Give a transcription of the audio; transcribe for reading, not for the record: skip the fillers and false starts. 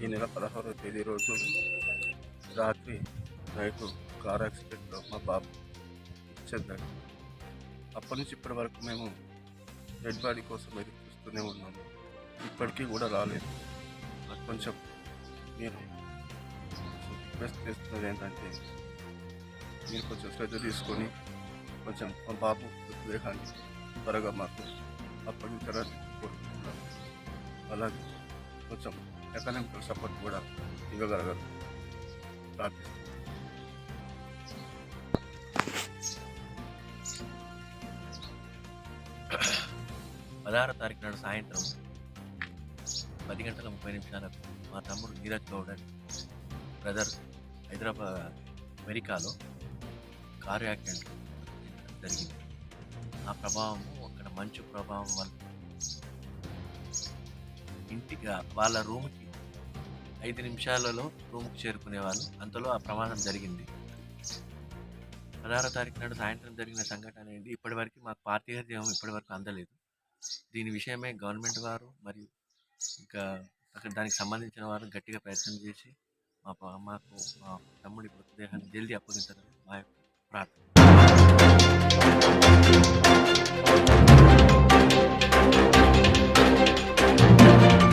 ఈ నెల 16వ తేదీ రోజు రాత్రి నైటు కార్ యాక్సిడెంట్‌లో మా బాబు మృతి చెందాడు. అప్పటి నుంచి ఇప్పటి వరకు మేము డెడ్ బాడీ కోసం ఎదురు చూస్తూనే ఉన్నాము. ఇప్పటికీ కూడా రాలేదు. నాకు కొంచెం మీరు రిక్వెస్ట్ చేస్తున్నది ఏంటంటే, మీరు కొంచెం శ్రద్ధ తీసుకొని కొంచెం మా బాబు మృతదేహాన్ని త్వరగా మాకు అప్పగించాలని కోరుకుంటున్నాను. అలాగే కొంచెం ఎకనామికల్ సపోర్ట్ కూడా ఇవ్వగలగరు ప్రార్థిస్తున్నాను. 16వ తారీఖు నాడు సాయంత్రం 10:30 మా తమ్ముడు నీరజ్ గౌడ్ అని బ్రదర్ హైదరాబాద్ అమెరికాలో కారు యాక్సిడెంట్ జరిగింది. ఆ ప్రభావం అక్కడ మంచు ప్రభావం వల్ల ఇంటికి వాళ్ళ రూమ్కి 5 నిమిషాలలో రూమ్కి చేరుకునేవాళ్ళు. అంతలో ఆ ప్రమాదం జరిగింది. 16వ తారీఖు నాడు సాయంత్రం జరిగిన సంఘటన ఏంటి, ఇప్పటివరకు మాకు పార్థివ దేహం ఇప్పటివరకు అందలేదు. దీని విషయమే గవర్నమెంట్ వారు మరియు ఇంకా అక్కడ దానికి సంబంధించిన వారు గట్టిగా ప్రయత్నం చేసి మాకు మా తమ్ముడి మృతదేహాన్ని జల్దీ అప్పగించాలని మా యొక్క